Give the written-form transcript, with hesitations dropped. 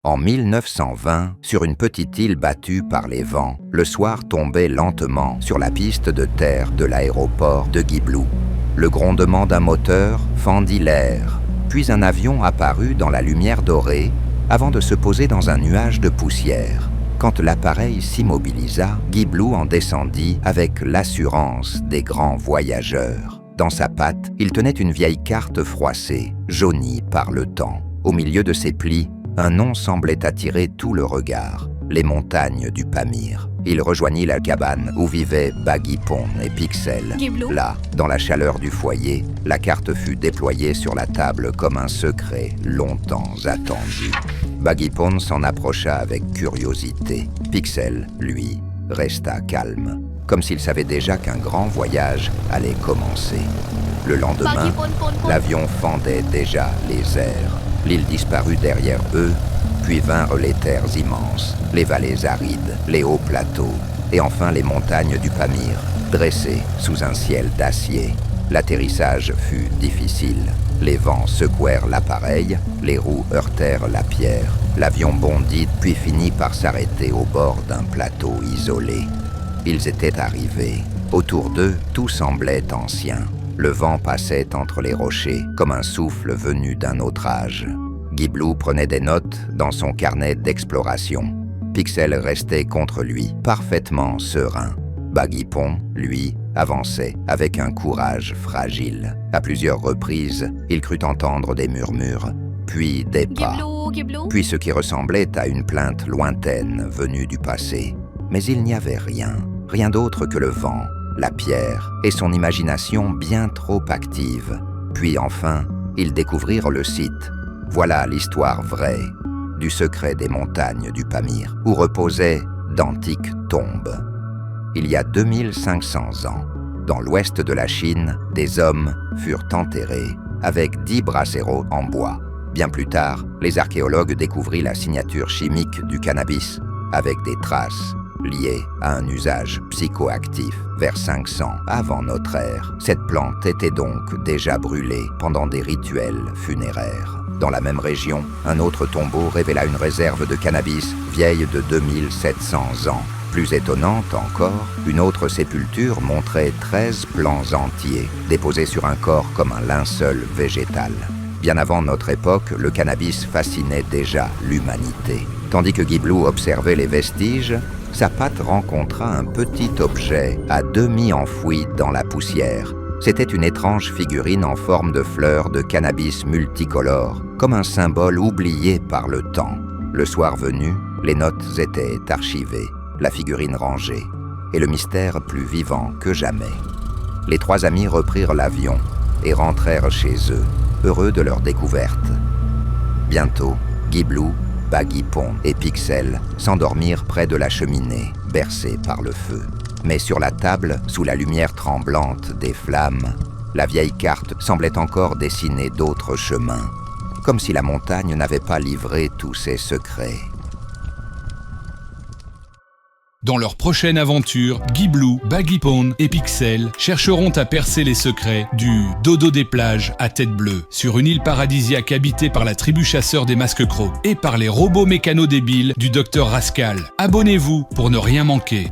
En 1920, sur une petite île battue par les vents, le soir tombait lentement sur la piste de terre de l'aéroport de Guiblou. Le grondement d'un moteur fendit l'air, puis un avion apparut dans la lumière dorée avant de se poser dans un nuage de poussière. Quand l'appareil s'immobilisa, Guiblou en descendit avec l'assurance des grands voyageurs. Dans sa patte, il tenait une vieille carte froissée, jaunie par le temps. Au milieu de ses plis, un nom semblait attirer tout le regard, les montagnes du Pamir. Il rejoignit la cabane où vivaient Baggy-Pon et Pixel. Guiblou. Là, dans la chaleur du foyer, la carte fut déployée sur la table comme un secret longtemps attendu. Baggy-Pon s'en approcha avec curiosité. Pixel, lui, resta calme, comme s'il savait déjà qu'un grand voyage allait commencer. Le lendemain, Baggy-Pon. l'avion fendait déjà les airs. L'île disparut derrière eux, puis vinrent les terres immenses, les vallées arides, les hauts plateaux, et enfin les montagnes du Pamir, dressées sous un ciel d'acier. L'atterrissage fut difficile. Les vents secouèrent l'appareil, les roues heurtèrent la pierre. L'avion bondit, puis finit par s'arrêter au bord d'un plateau isolé. Ils étaient arrivés. Autour d'eux, tout semblait ancien. Le vent passait entre les rochers comme un souffle venu d'un autre âge. Guiblou prenait des notes dans son carnet d'exploration. Pixel restait contre lui, parfaitement serein. Baggy-Pon, lui, avançait avec un courage fragile. À plusieurs reprises, il crut entendre des murmures, puis des pas, Guiblou. puis ce qui ressemblait à une plainte lointaine venue du passé. Mais il n'y avait rien d'autre que le vent, la pierre et son imagination bien trop active. Puis enfin, ils découvrirent le site. Voilà l'histoire vraie du secret des montagnes du Pamir, où reposaient d'antiques tombes. Il y a 2500 ans, dans l'ouest de la Chine, des hommes furent enterrés avec 10 bracero en bois. Bien plus tard, les archéologues découvrirent la signature chimique du cannabis avec des traces liées à un usage psychoactif vers 500 avant notre ère. Cette plante était donc déjà brûlée pendant des rituels funéraires. Dans la même région, un autre tombeau révéla une réserve de cannabis vieille de 2700 ans. Plus étonnante encore, une autre sépulture montrait 13 plants entiers, déposés sur un corps comme un linceul végétal. Bien avant notre époque, le cannabis fascinait déjà l'humanité. Tandis que Guiblou observait les vestiges, sa patte rencontra un petit objet à demi enfoui dans la poussière. C'était une étrange figurine en forme de fleurs de cannabis multicolores, comme un symbole oublié par le temps. Le soir venu, les notes étaient archivées, la figurine rangée, et le mystère plus vivant que jamais. Les 3 amis reprirent l'avion et rentrèrent chez eux, heureux de leur découverte. Bientôt, Guiblou, Baggy-Pon et Pixel s'endormirent près de la cheminée, bercés par le feu. Mais sur la table, sous la lumière tremblante des flammes, la vieille carte semblait encore dessiner d'autres chemins, comme si la montagne n'avait pas livré tous ses secrets. Dans leur prochaine aventure, Guiblou, Baggy-Pon et Pixel chercheront à percer les secrets du dodo des plages à tête bleue sur une île paradisiaque habitée par la tribu chasseur des masques crocs et par les robots mécano débiles du Dr Rascal. Abonnez-vous pour ne rien manquer.